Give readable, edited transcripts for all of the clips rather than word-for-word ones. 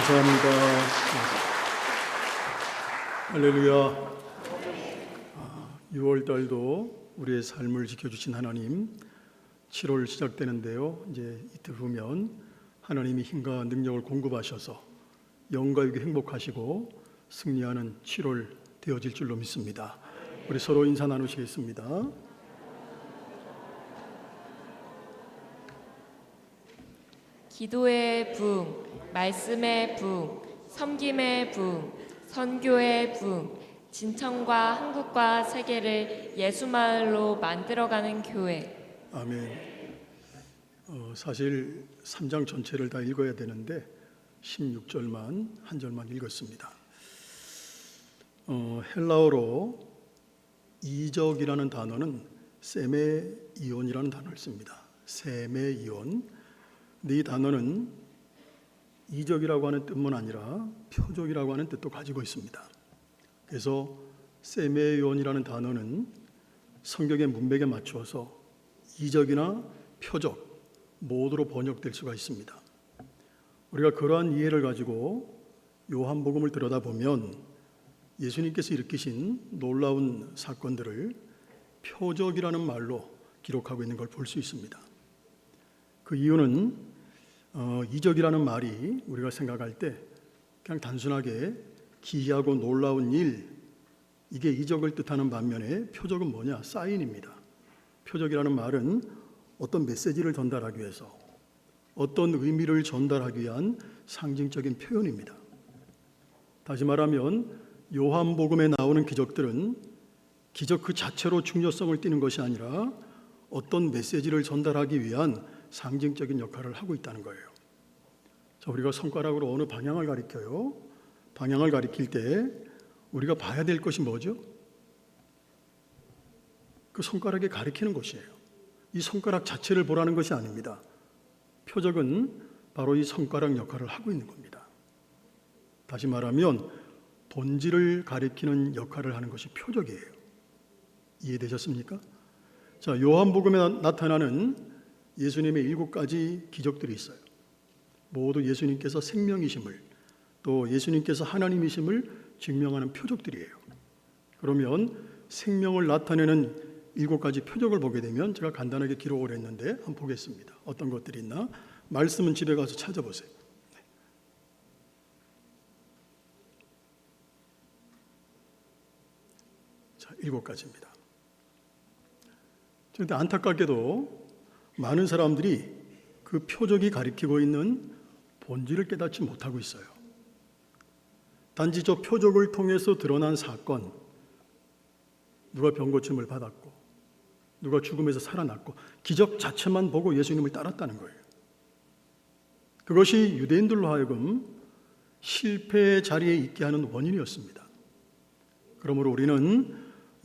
감사합니다. 할렐루야. 6월 달도 우리의 삶을 지켜주신 하나님, 7월 시작되는데요. 이제 이틀 후면 하나님이 힘과 능력을 공급하셔서 영과 육이 행복하시고 승리하는 7월 되어질 줄로 믿습니다. 우리 서로 인사 나누시겠습니다. 기도의 부흥, 말씀의 부흥, 섬김의 부흥, 선교의 부흥, 진천과 한국과 세계를 예수마을로 만들어가는 교회. 아멘. 사실 3장 전체를 다 읽어야 되는데 16절만 한 절만 읽었습니다. 헬라어로 이적이라는 단어는 세메이온이라는 단어를 씁니다. 세메이온. 이 단어는 이적이라고 하는 뜻만 아니라 표적이라고 하는 뜻도 가지고 있습니다. 그래서 세메이온이라는 단어는 성경의 문맥에 맞추어서 이적이나 표적 모두로 번역될 수가 있습니다. 우리가 그러한 이해를 가지고 요한복음을 들여다보면 예수님께서 일으키신 놀라운 사건들을 표적이라는 말로 기록하고 있는 걸 볼 수 있습니다. 그 이유는 이적이라는 말이 우리가 생각할 때 그냥 단순하게 기이하고 놀라운 일, 이게 이적을 뜻하는 반면에 표적은 뭐냐? 사인입니다. 표적이라는 말은 어떤 메시지를 전달하기 위해서, 어떤 의미를 전달하기 위한 상징적인 표현입니다. 다시 말하면 요한복음에 나오는 기적들은 기적 그 자체로 중요성을 띠는 것이 아니라 어떤 메시지를 전달하기 위한 상징적인 역할을 하고 있다는 거예요. 자, 우리가 손가락으로 어느 방향을 가리켜요? 방향을 가리킬 때 우리가 봐야 될 것이 뭐죠? 그 손가락에 가리키는 것이에요. 이 손가락 자체를 보라는 것이 아닙니다. 표적은 바로 이 손가락 역할을 하고 있는 겁니다. 다시 말하면 본질을 가리키는 역할을 하는 것이 표적이에요. 이해되셨습니까? 자, 요한복음에 나타나는 예수님의 7가지 기적들이 있어요. 모두 예수님께서 생명이심을, 또 예수님께서 하나님이심을 증명하는 표적들이에요. 그러면 생명을 나타내는 7가지 표적을 보게 되면 제가 간단하게 기록을 했는데 한번 보겠습니다. 어떤 것들이 있나? 말씀은 집에 가서 찾아보세요. 자, 7가지입니다. 그런데 안타깝게도 많은 사람들이 그 표적이 가리키고 있는 본질을 깨닫지 못하고 있어요. 단지 저 표적을 통해서 드러난 사건, 누가 병고침을 받았고 누가 죽음에서 살아났고 기적 자체만 보고 예수님을 따랐다는 거예요. 그것이 유대인들로 하여금 실패의 자리에 있게 하는 원인이었습니다. 그러므로 우리는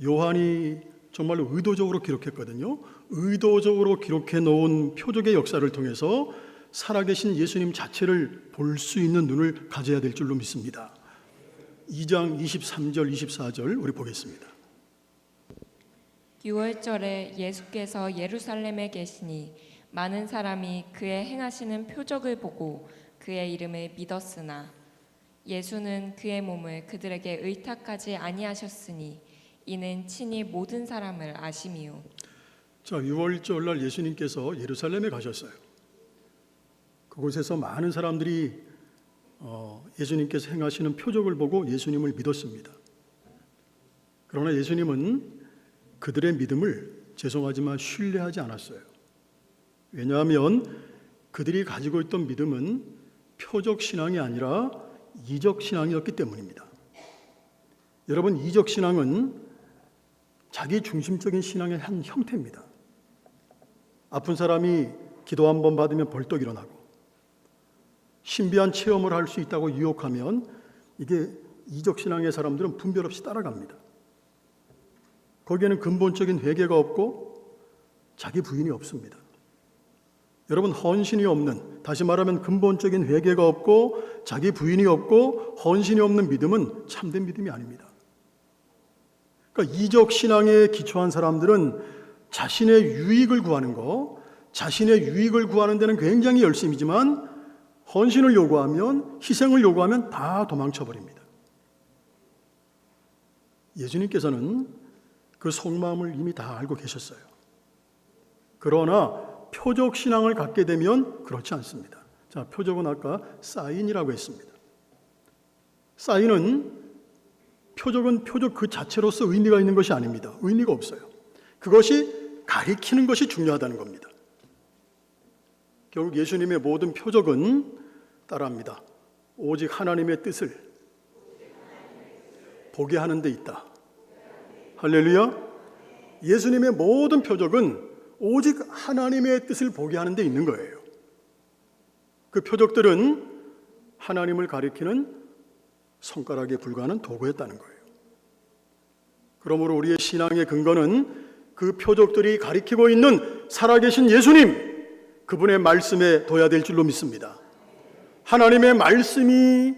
요한이 정말로 의도적으로 기록했거든요. 의도적으로 기록해 놓은 표적의 역사를 통해서 살아계신 예수님 자체를 볼 수 있는 눈을 가져야 될 줄로 믿습니다. 2장 23절 24절 우리 보겠습니다. 6월절에 예수께서 예루살렘에 계시니 많은 사람이 그의 행하시는 표적을 보고 그의 이름을 믿었으나 예수는 그의 몸을 그들에게 의탁하지 아니하셨으니 이는 친히 모든 사람을 아심이요. 자, 6월절 날 예수님께서 예루살렘에 가셨어요. 그곳에서 많은 사람들이 예수님께서 행하시는 표적을 보고 예수님을 믿었습니다. 그러나 예수님은 그들의 믿음을 죄송하지만 신뢰하지 않았어요. 왜냐하면 그들이 가지고 있던 믿음은 표적 신앙이 아니라 이적 신앙이었기 때문입니다. 여러분, 이적 신앙은 자기 중심적인 신앙의 한 형태입니다. 아픈 사람이 기도 한번 받으면 벌떡 일어나고 신비한 체험을 할 수 있다고 유혹하면 이게 이적 신앙의 사람들은 분별 없이 따라갑니다. 거기에는 근본적인 회개가 없고 자기 부인이 없습니다. 여러분, 헌신이 없는, 다시 말하면 근본적인 회개가 없고 자기 부인이 없고 헌신이 없는 믿음은 참된 믿음이 아닙니다. 그러니까 이적 신앙에 기초한 사람들은 자신의 유익을 구하는 거, 자신의 유익을 구하는 데는 굉장히 열심이지만 헌신을 요구하면, 희생을 요구하면 다 도망쳐 버립니다. 예수님께서는 그 속마음을 이미 다 알고 계셨어요. 그러나 표적 신앙을 갖게 되면 그렇지 않습니다. 자, 표적은 아까 사인이라고 했습니다. 표적은 표적 그 자체로서 의미가 있는 것이 아닙니다. 의미가 없어요. 그것이 가리키는 것이 중요하다는 겁니다. 결국 예수님의 모든 표적은 따라합니다. 오직 하나님의 뜻을 보게 하는 데 있다. 할렐루야. 예수님의 모든 표적은 오직 하나님의 뜻을 보게 하는 데 있는 거예요. 그 표적들은 하나님을 가리키는 손가락에 불과한 도구였다는 거예요. 그러므로 우리의 신앙의 근거는 그 표적들이 가리키고 있는 살아계신 예수님, 그분의 말씀에 둬야 될 줄로 믿습니다. 하나님의 말씀이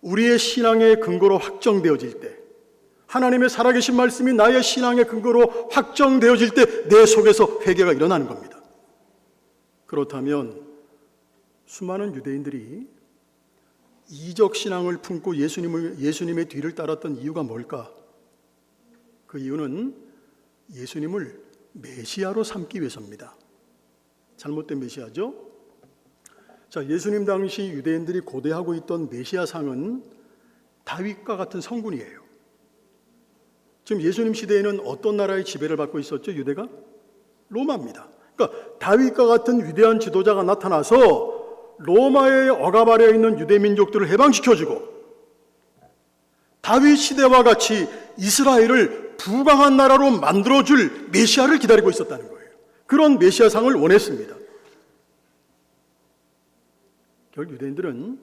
우리의 신앙의 근거로 확정되어질 때, 하나님의 살아계신 말씀이 나의 신앙의 근거로 확정되어질 때 내 속에서 회개가 일어나는 겁니다. 그렇다면 수많은 유대인들이 이적 신앙을 품고 예수님의 뒤를 따랐던 이유가 뭘까? 그 이유는 예수님을 메시아로 삼기 위해서입니다. 잘못된 메시아죠? 자, 예수님 당시 유대인들이 고대하고 있던 메시아상은 다윗과 같은 성군이에요. 지금 예수님 시대에는 어떤 나라의 지배를 받고 있었죠? 유대가? 로마입니다. 그러니까 다윗과 같은 위대한 지도자가 나타나서 로마의 억압 아래에 있는 유대 민족들을 해방시켜주고 다윗 시대와 같이 이스라엘을 부강한 나라로 만들어줄 메시아를 기다리고 있었다는 거예요. 그런 메시아상을 원했습니다. 결국 유대인들은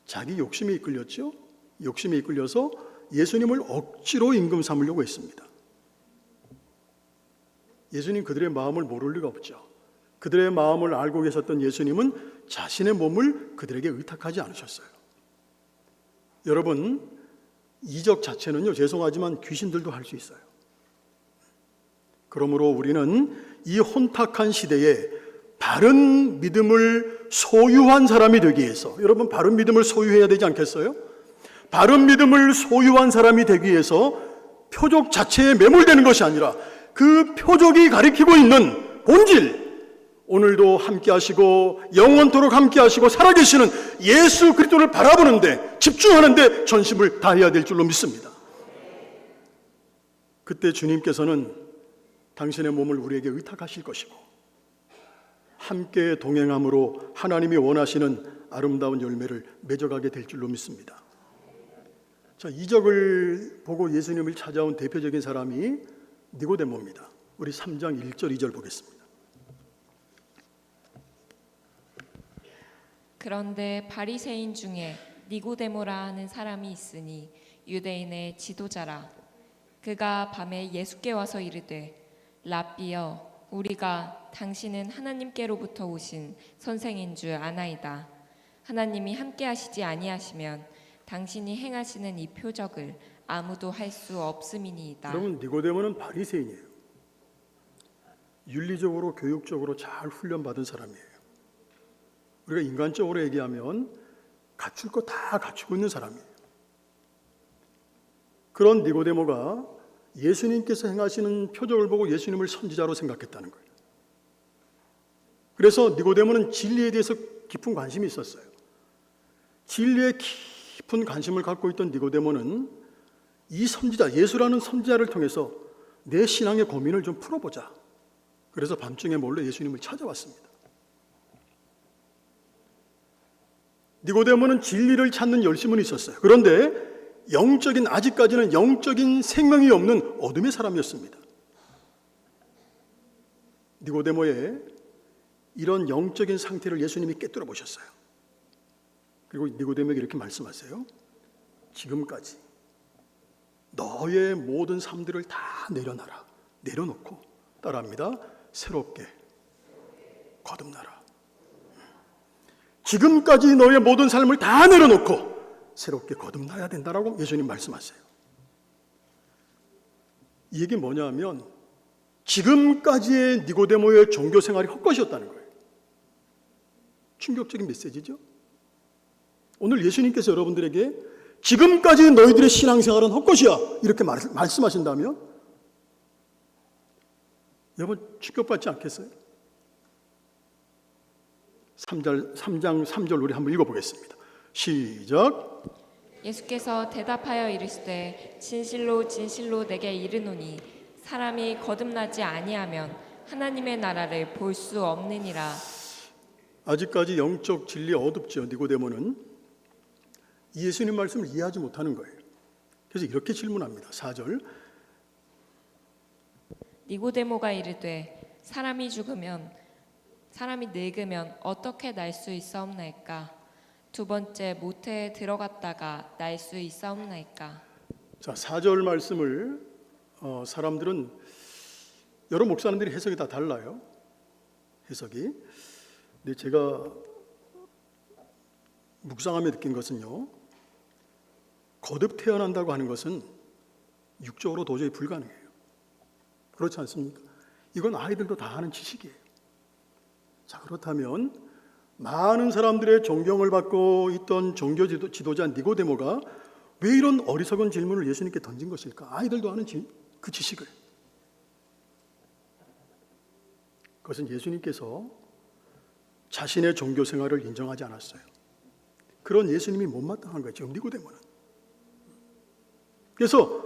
자기 욕심에 이끌렸죠. 욕심에 이끌려서 예수님을 억지로 임금 삼으려고 했습니다. 예수님 그들의 마음을 모를 리가 없죠. 그들의 마음을 알고 계셨던 예수님은 자신의 몸을 그들에게 의탁하지 않으셨어요. 여러분, 이적 자체는요, 죄송하지만 귀신들도 할 수 있어요. 그러므로 우리는 이 혼탁한 시대에 바른 믿음을 소유한 사람이 되기 위해서, 여러분 바른 믿음을 소유해야 되지 않겠어요? 바른 믿음을 소유한 사람이 되기 위해서 표적 자체에 매몰되는 것이 아니라 그 표적이 가리키고 있는 본질, 오늘도 함께 하시고 영원토록 함께 하시고 살아계시는 예수 그리스도를 바라보는데, 집중하는데 전심을 다해야 될 줄로 믿습니다. 그때 주님께서는 당신의 몸을 우리에게 의탁하실 것이고 함께 동행함으로 하나님이 원하시는 아름다운 열매를 맺어가게 될 줄로 믿습니다. 자, 이적을 보고 예수님을 찾아온 대표적인 사람이 니고데모입니다. 우리 3장 1절 2절 보겠습니다. 그런데 바리새인 중에 니고데모라 하는 사람이 있으니 유대인의 지도자라. 그가 밤에 예수께 와서 이르되 랍비여, 우리가 당신은 하나님께로부터 오신 선생인 줄 아나이다. 하나님이 함께 하시지 아니하시면 당신이 행하시는 이 표적을 아무도 할 수 없음이니이다. 여러분, 니고데모는 바리새인이에요. 윤리적으로 교육적으로 잘 훈련받은 사람이에요. 우리가 인간적으로 얘기하면 갖출 거 다 갖추고 있는 사람이에요. 그런 니고데모가 예수님께서 행하시는 표적을 보고 예수님을 선지자로 생각했다는 거예요. 그래서 니고데모는 진리에 대해서 깊은 관심이 있었어요. 진리에 깊은 관심을 갖고 있던 니고데모는 이 선지자, 예수라는 선지자를 통해서 내 신앙의 고민을 좀 풀어보자. 그래서 밤중에 몰래 예수님을 찾아왔습니다. 니고데모는 진리를 찾는 열심은 있었어요. 그런데 아직까지는 영적인 생명이 없는 어둠의 사람이었습니다. 니고데모의 이런 영적인 상태를 예수님이 깨뜨려 보셨어요. 그리고 니고데모에게 이렇게 말씀하세요. 지금까지 너의 모든 삶들을 다 내려놔라. 내려놓고 따라합니다. 새롭게 거듭나라. 지금까지 너의 모든 삶을 다 내려놓고 새롭게 거듭나야 된다라고 예수님 말씀하세요. 이 얘기 뭐냐 하면 지금까지의 니고데모의 종교 생활이 헛것이었다는 거예요. 충격적인 메시지죠. 오늘 예수님께서 여러분들에게 지금까지 너희들의 신앙생활은 헛것이야 이렇게 말씀하신다면 여러분 충격받지 않겠어요? 3장 3절 우리 한번 읽어보겠습니다. 시작. 예수께서 대답하여 이르시되 진실로 진실로 내게 이르노니 사람이 거듭나지 아니하면 하나님의 나라를 볼 수 없느니라. 아직까지 영적 진리 어둡죠. 니고데모는 예수님 말씀을 이해하지 못하는 거예요. 그래서 이렇게 질문합니다. 4절. 니고데모가 이르되 사람이 늙으면 어떻게 날 수 있사옵나이까? 두 번째 모태에 들어갔다가 날 수 있사옵나이까? 자, 4절 말씀을 사람들은 여러 목사님들이 해석이 다 달라요. 해석이. 근데 제가 묵상하며 느낀 것은요. 거듭 태어난다고 하는 것은 육적으로 도저히 불가능해요. 그렇지 않습니까? 이건 아이들도 다 아는 지식이에요. 자, 그렇다면 많은 사람들의 존경을 받고 있던 종교 지도자 니고데모가 왜 이런 어리석은 질문을 예수님께 던진 것일까? 아이들도 아는 그 지식을. 그것은 예수님께서 자신의 종교 생활을 인정하지 않았어요. 그런 예수님이 못마땅한 거예요. 지금 니고데모는. 그래서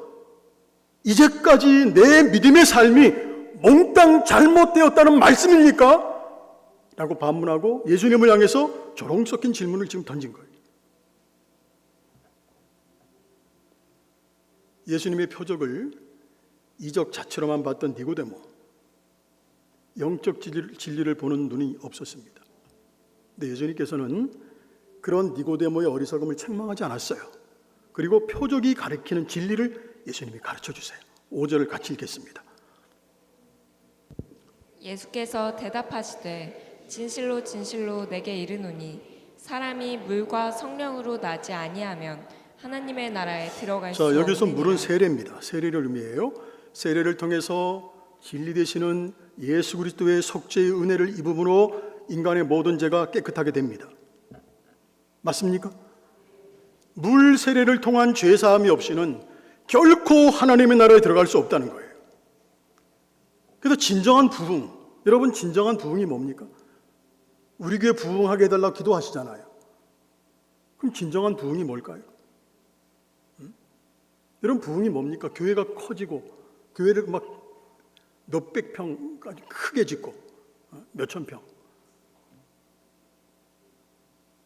이제까지 내 믿음의 삶이 몽땅 잘못되었다는 말씀입니까? 라고 반문하고 예수님을 향해서 조롱 섞인 질문을 지금 던진 거예요. 예수님의 표적을 이적 자체로만 봤던 니고데모, 영적 진리를 보는 눈이 없었습니다. 근데 예수님께서는 그런 니고데모의 어리석음을 책망하지 않았어요. 그리고 표적이 가리키는 진리를 예수님이 가르쳐 주세요. 5절을 같이 읽겠습니다. 예수께서 대답하시되 진실로 진실로 내게 이르노니 사람이 물과 성령으로 나지 아니하면 하나님의 나라에 들어갈 수 없느니라. 여기서 물은 세례입니다. 세례를 의미해요. 세례를 통해서 진리 되시는 예수 그리스도의 속죄의 은혜를 입음으로 인간의 모든 죄가 깨끗하게 됩니다. 맞습니까? 물 세례를 통한 죄 사함이 없이는 결코 하나님의 나라에 들어갈 수 없다는 거예요. 그래서 진정한 부흥, 여러분 진정한 부흥이 뭡니까? 우리 교회 부흥하게 해달라고 기도하시잖아요. 그럼 진정한 부흥이 뭘까요? 여러분 부흥이 뭡니까? 교회가 커지고 교회를 막 몇백 평까지 크게 짓고 몇천 평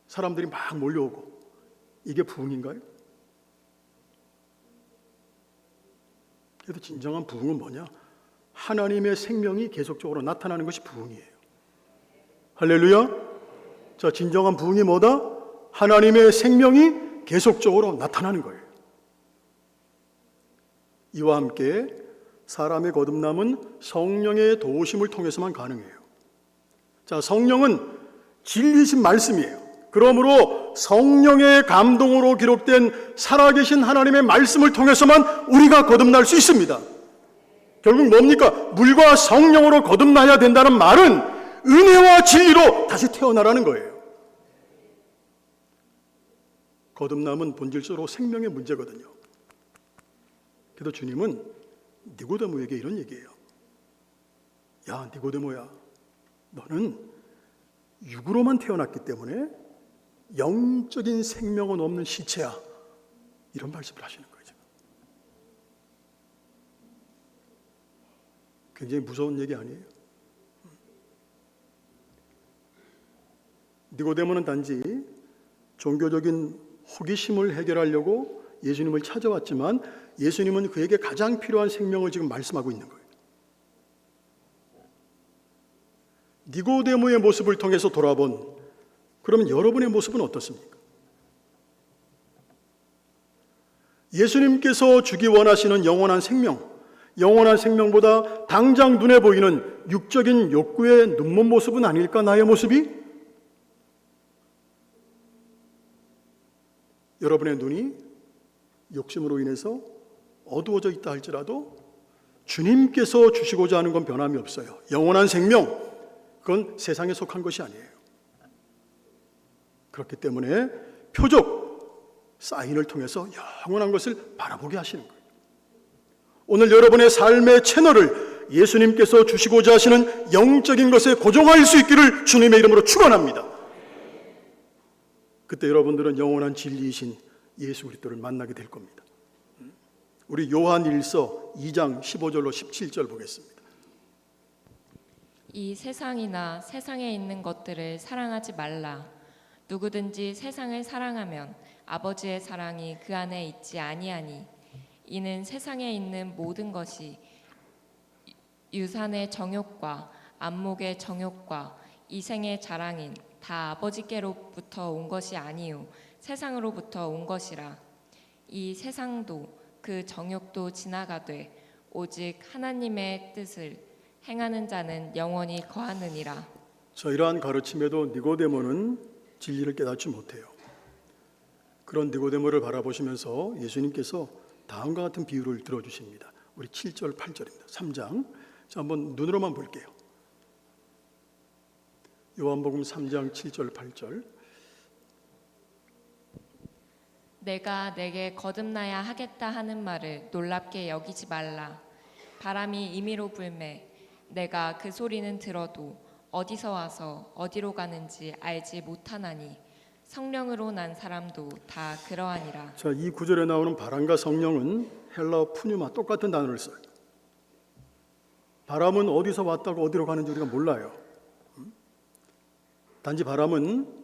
사람들이 막 몰려오고 이게 부흥인가요? 그래도 진정한 부흥은 뭐냐? 하나님의 생명이 계속적으로 나타나는 것이 부흥이에요. 할렐루야. 자, 진정한 부흥이 뭐다? 하나님의 생명이 계속적으로 나타나는 거예요. 이와 함께 사람의 거듭남은 성령의 도우심을 통해서만 가능해요. 자, 성령은 진리신 말씀이에요. 그러므로 성령의 감동으로 기록된 살아계신 하나님의 말씀을 통해서만 우리가 거듭날 수 있습니다. 결국 뭡니까? 물과 성령으로 거듭나야 된다는 말은 은혜와 진리로 다시 태어나라는 거예요. 거듭남은 본질적으로 생명의 문제거든요. 그래도 주님은 니고데모에게 이런 얘기예요. 야, 니고데모야, 너는 육으로만 태어났기 때문에 영적인 생명은 없는 시체야. 이런 말씀을 하시는 거죠. 굉장히 무서운 얘기 아니에요? 니고데모는 단지 종교적인 호기심을 해결하려고 예수님을 찾아왔지만 예수님은 그에게 가장 필요한 생명을 지금 말씀하고 있는 거예요. 니고데모의 모습을 통해서 돌아본 그러면 여러분의 모습은 어떻습니까? 예수님께서 주기 원하시는 영원한 생명보다 당장 눈에 보이는 육적인 욕구의 눈먼 모습은 아닐까, 나의 모습이? 여러분의 눈이 욕심으로 인해서 어두워져 있다 할지라도 주님께서 주시고자 하는 건 변함이 없어요. 영원한 생명, 그건 세상에 속한 것이 아니에요. 그렇기 때문에 표적, 사인을 통해서 영원한 것을 바라보게 하시는 거예요. 오늘 여러분의 삶의 채널을 예수님께서 주시고자 하시는 영적인 것에 고정할 수 있기를 주님의 이름으로 축원합니다. 그때 여러분들은 영원한 진리이신 예수 그리스도를 만나게 될 겁니다. 우리 요한일서 2장 15절로 17절 보겠습니다. 이 세상이나 세상에 있는 것들을 사랑하지 말라. 누구든지 세상을 사랑하면 아버지의 사랑이 그 안에 있지 아니하니 이는 세상에 있는 모든 것이 유산의 정욕과 안목의 정욕과 이생의 자랑인 다 아버지께로부터 온 것이 아니요 세상으로부터 온 것이라. 이 세상도 그 정욕도 지나가되 오직 하나님의 뜻을 행하는 자는 영원히 거하느니라. 자, 이러한 가르침에도 니고데모는 진리를 깨닫지 못해요. 그런 니고데모를 바라보시면서 예수님께서 다음과 같은 비유를 들어주십니다. 우리 7절 8절입니다. 3장. 자, 한번 눈으로만 볼게요. 요한복음 3장 7절 8절. 내가 내게 거듭나야 하겠다 하는 말을 놀랍게 여기지 말라. 바람이 임의로 불매 내가 그 소리는 들어도 어디서 와서 어디로 가는지 알지 못하나니 성령으로 난 사람도 다 그러하니라. 자, 이 구절에 나오는 바람과 성령은 헬라어 푸뉴마 똑같은 단어를 써요. 바람은 어디서 왔다고 어디로 가는지 우리가 몰라요. 단지 바람은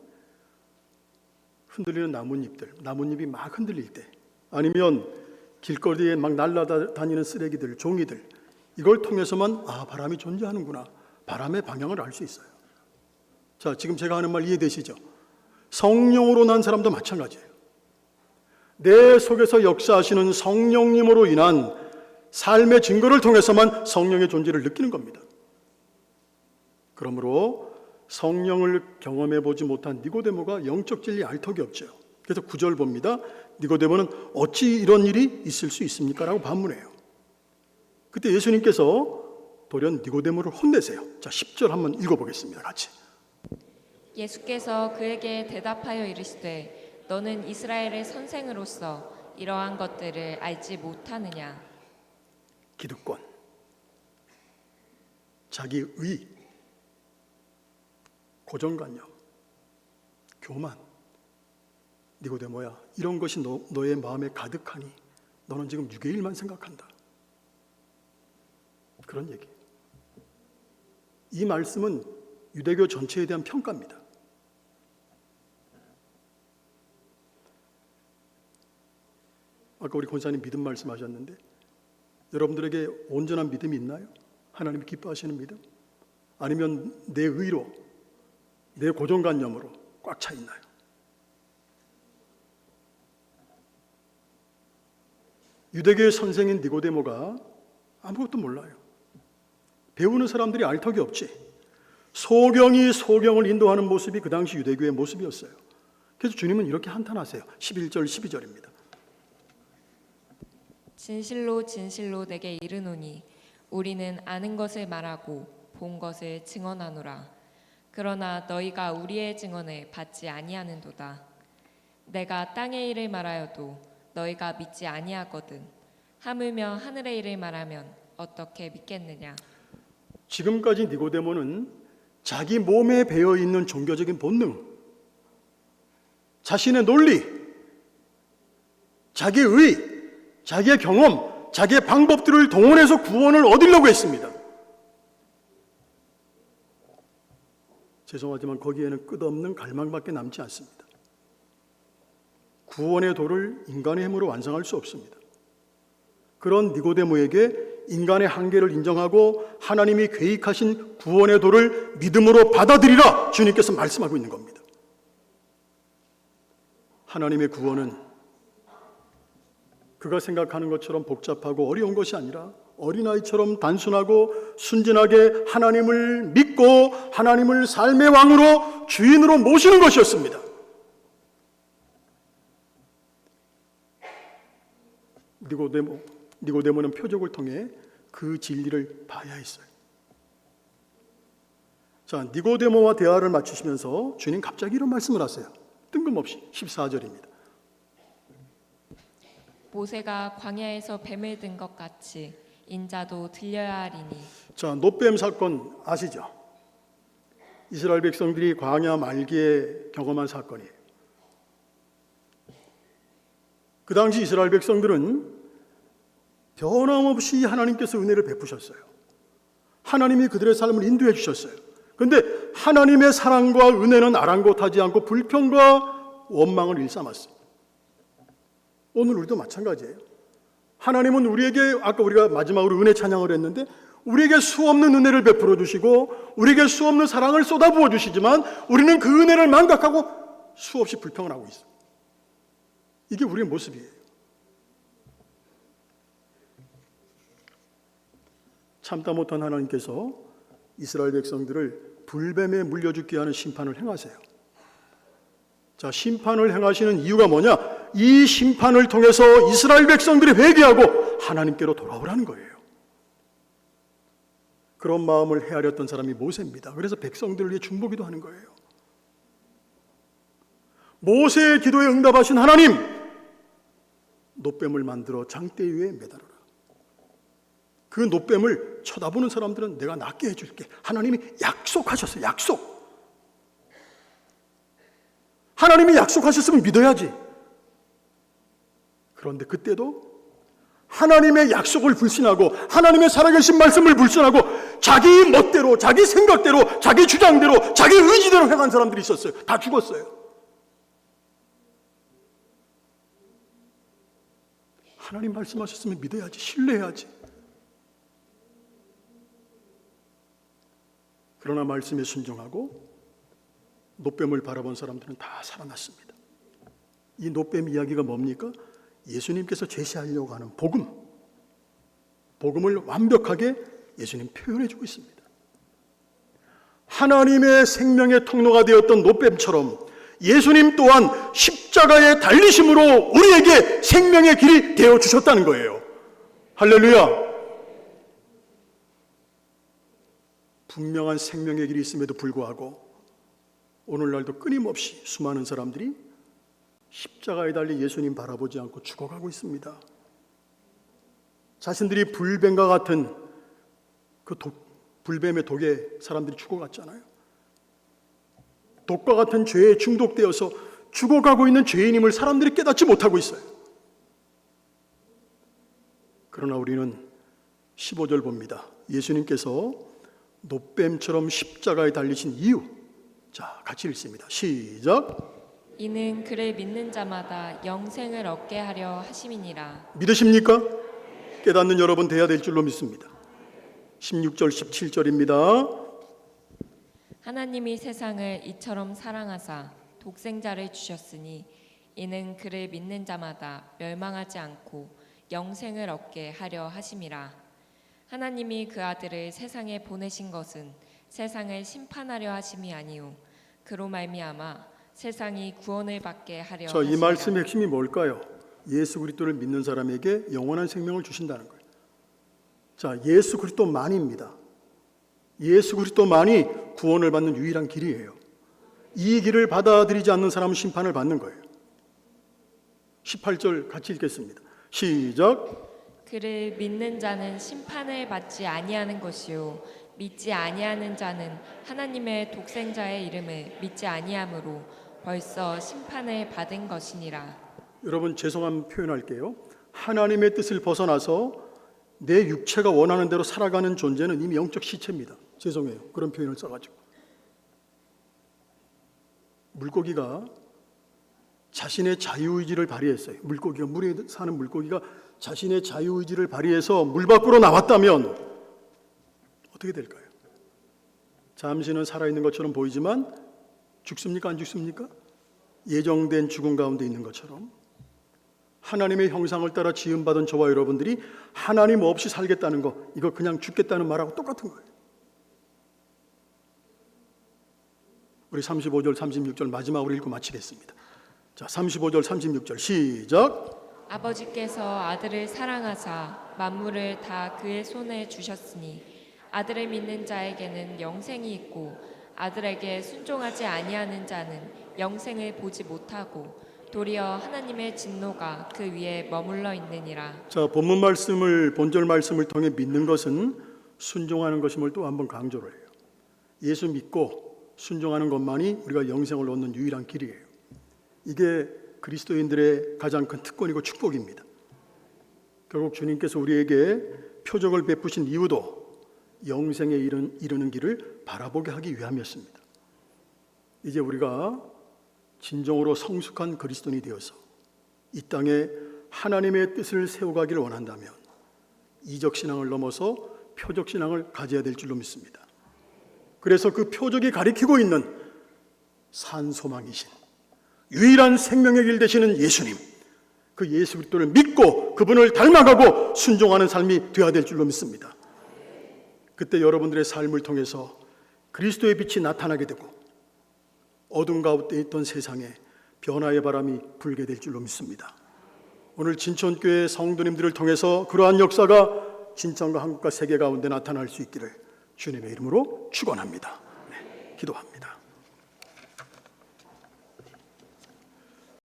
흔들리는 나뭇잎이 막 흔들릴 때, 아니면 길거리에 막 날아다니는 쓰레기들, 종이들, 이걸 통해서만 바람이 존재하는구나, 바람의 방향을 알 수 있어요. 자, 지금 제가 하는 말 이해되시죠? 성령으로 난 사람도 마찬가지예요. 내 속에서 역사하시는 성령님으로 인한 삶의 증거를 통해서만 성령의 존재를 느끼는 겁니다. 그러므로 성령을 경험해 보지 못한 니고데모가 영적 진리 알 턱이 없죠. 그래서 9절 봅니다. 니고데모는 어찌 이런 일이 있을 수 있습니까? 라고 반문해요. 그때 예수님께서 돌연 니고데모를 혼내세요. 자, 10절 한번 읽어보겠습니다. 같이. 예수께서 그에게 대답하여 이르시되 너는 이스라엘의 선생으로서 이러한 것들을 알지 못하느냐. 기득권, 자기의, 고정관념, 교만, 니고데모야, 이런 것이 너의 마음에 가득하니 너는 지금 육의 일만 생각한다. 그런 얘기. 이 말씀은 유대교 전체에 대한 평가입니다. 아까 우리 권사님 믿음 말씀하셨는데 여러분들에게 온전한 믿음이 있나요? 하나님이 기뻐하시는 믿음? 아니면 내 의로, 내 고정관념으로 꽉 차 있나요? 유대교의 선생인 니고데모가 아무것도 몰라요. 배우는 사람들이 알 턱이 없지. 소경이 소경을 인도하는 모습이 그 당시 유대교의 모습이었어요. 그래서 주님은 이렇게 한탄하세요. 11절 12절입니다. 진실로 진실로 내게 이르노니 우리는 아는 것을 말하고 본 것을 증언하노라. 그러나 너희가 우리의 증언을 받지 아니하는도다. 내가 땅의 일을 말하여도 너희가 믿지 아니하거든. 하물며 하늘의 일을 말하면 어떻게 믿겠느냐. 지금까지 니고데모는 자기 몸에 배어있는 종교적인 본능, 자신의 논리, 자기의 의, 자기의 경험, 자기의 방법들을 동원해서 구원을 얻으려고 했습니다. 죄송하지만 거기에는 끝없는 갈망밖에 남지 않습니다. 구원의 도를 인간의 힘으로 완성할 수 없습니다. 그런 니고데모에게 인간의 한계를 인정하고 하나님이 계획하신 구원의 도를 믿음으로 받아들이라 주님께서 말씀하고 있는 겁니다. 하나님의 구원은 그가 생각하는 것처럼 복잡하고 어려운 것이 아니라 어린아이처럼 단순하고 순진하게 하나님을 믿고 하나님을 삶의 왕으로 주인으로 모시는 것이었습니다. 니고데모는 표적을 통해 그 진리를 봐야 했어요. 자, 니고데모와 대화를 마치시면서 주님 갑자기 이런 말씀을 하세요. 뜬금없이 14절입니다. 모세가 광야에서 뱀을 든 것 같이 인자도 들려야 하리니. 자, 노뱀 사건 아시죠? 이스라엘 백성들이 광야 말기에 경험한 사건이에요. 그 당시 이스라엘 백성들은 변함없이 하나님께서 은혜를 베푸셨어요. 하나님이 그들의 삶을 인도해 주셨어요. 그런데 하나님의 사랑과 은혜는 아랑곳하지 않고 불평과 원망을 일삼았어요. 오늘 우리도 마찬가지예요. 하나님은 우리에게, 아까 우리가 마지막으로 은혜 찬양을 했는데, 우리에게 수없는 은혜를 베풀어 주시고 우리에게 수없는 사랑을 쏟아부어 주시지만 우리는 그 은혜를 망각하고 수없이 불평을 하고 있어요. 이게 우리의 모습이에요. 참다 못한 하나님께서 이스라엘 백성들을 불뱀에 물려 죽게 하는 심판을 행하세요. 자, 심판을 행하시는 이유가 뭐냐? 이 심판을 통해서 이스라엘 백성들이 회개하고 하나님께로 돌아오라는 거예요. 그런 마음을 헤아렸던 사람이 모세입니다. 그래서 백성들을 위해 중보기도 하는 거예요. 모세의 기도에 응답하신 하나님, 노뱀을 만들어 장대 위에 매달아라. 그 노뱀을 쳐다보는 사람들은 내가 낫게 해줄게. 하나님이 약속하셨어요. 약속. 하나님이 약속하셨으면 믿어야지. 그런데 그때도 하나님의 약속을 불신하고 하나님의 살아계신 말씀을 불신하고 자기 멋대로, 자기 생각대로, 자기 주장대로, 자기 의지대로 행한 사람들이 있었어요. 다 죽었어요. 하나님 말씀하셨으면 믿어야지, 신뢰해야지. 그러나 말씀에 순종하고 노뱀을 바라본 사람들은 다 살아났습니다. 이 노뱀 이야기가 뭡니까? 예수님께서 제시하려고 하는 복음을 완벽하게 예수님 표현해주고 있습니다. 하나님의 생명의 통로가 되었던 노뱀처럼 예수님 또한 십자가의 달리심으로 우리에게 생명의 길이 되어주셨다는 거예요. 할렐루야. 분명한 생명의 길이 있음에도 불구하고 오늘날도 끊임없이 수많은 사람들이 십자가에 달린 예수님 바라보지 않고 죽어가고 있습니다. 자신들이 불뱀과 같은 그 불뱀의 독에 사람들이 죽어갔잖아요. 독과 같은 죄에 중독되어서 죽어가고 있는 죄인임을 사람들이 깨닫지 못하고 있어요. 그러나 우리는 15절 봅니다. 예수님께서 노뱀처럼 십자가에 달리신 이유. 자, 같이 읽습니다. 시작. 이는 그를 믿는 자마다 영생을 얻게 하려 하심이니라. 믿으십니까? 깨닫는 여러분 돼야 될 줄로 믿습니다. 16절 17절입니다. 하나님이 세상을 이처럼 사랑하사 독생자를 주셨으니 이는 그를 믿는 자마다 멸망하지 않고 영생을 얻게 하려 하심이라. 하나님이 그 아들을 세상에 보내신 것은 세상을 심판하려 하심이 아니요 그로 말미암아 세상이 구원을 받게 하려 자, 하심이라. 이 말씀의 핵심이 뭘까요? 예수 그리스도를 믿는 사람에게 영원한 생명을 주신다는 거예요. 자, 예수 그리스도만입니다. 예수 그리스도만이 구원을 받는 유일한 길이에요. 이 길을 받아들이지 않는 사람은 심판을 받는 거예요. 18절 같이 읽겠습니다. 시작. 그를 믿는 자는 심판을 받지 아니하는 것이요 믿지 아니하는 자는 하나님의 독생자의 이름을 믿지 아니함으로 벌써 심판을 받은 것이니라. 여러분, 죄송한 표현할게요. 하나님의 뜻을 벗어나서 내 육체가 원하는 대로 살아가는 존재는 이미 영적 시체입니다. 죄송해요. 그런 표현을 써가지고. 물고기가 자신의 자유의지를 발휘했어요. 물고기가, 물에 사는 물고기가 자신의 자유의지를 발휘해서 물 밖으로 나왔다면 어떻게 될까요? 잠시는 살아있는 것처럼 보이지만 죽습니까? 안 죽습니까? 예정된 죽음 가운데 있는 것처럼 하나님의 형상을 따라 지음받은 저와 여러분들이 하나님 없이 살겠다는 거, 이거 그냥 죽겠다는 말하고 똑같은 거예요. 우리 35절 36절 마지막으로 읽고 마치겠습니다. 자, 35절 36절 시작. 아버지께서 아들을 사랑하사 만물을 다 그의 손에 주셨으니 아들을 믿는 자에게는 영생이 있고 아들에게 순종하지 아니하는 자는 영생을 보지 못하고 도리어 하나님의 진노가 그 위에 머물러 있느니라. 자, 본문 말씀을 본절 말씀을 통해 믿는 것은 순종하는 것임을 또 한번 강조를 해요. 예수 믿고 순종하는 것만이 우리가 영생을 얻는 유일한 길이에요. 이게 그리스도인들의 가장 큰 특권이고 축복입니다. 결국 주님께서 우리에게 표적을 베푸신 이유도 영생에 이르는 길을 바라보게 하기 위함이었습니다. 이제 우리가 진정으로 성숙한 그리스도인이 되어서 이 땅에 하나님의 뜻을 세워가기를 원한다면 이적 신앙을 넘어서 표적 신앙을 가져야 될 줄로 믿습니다. 그래서 그 표적이 가리키고 있는 산소망이신 유일한 생명의 길 되시는 예수님, 그 예수 그리스도를 믿고 그분을 닮아가고 순종하는 삶이 되어야 될 줄로 믿습니다. 그때 여러분들의 삶을 통해서 그리스도의 빛이 나타나게 되고 어둠 가운데 있던 세상에 변화의 바람이 불게 될 줄로 믿습니다. 오늘 진천교회 성도님들을 통해서 그러한 역사가 진천과 한국과 세계 가운데 나타날 수 있기를 주님의 이름으로 축원합니다. 네, 기도합니다.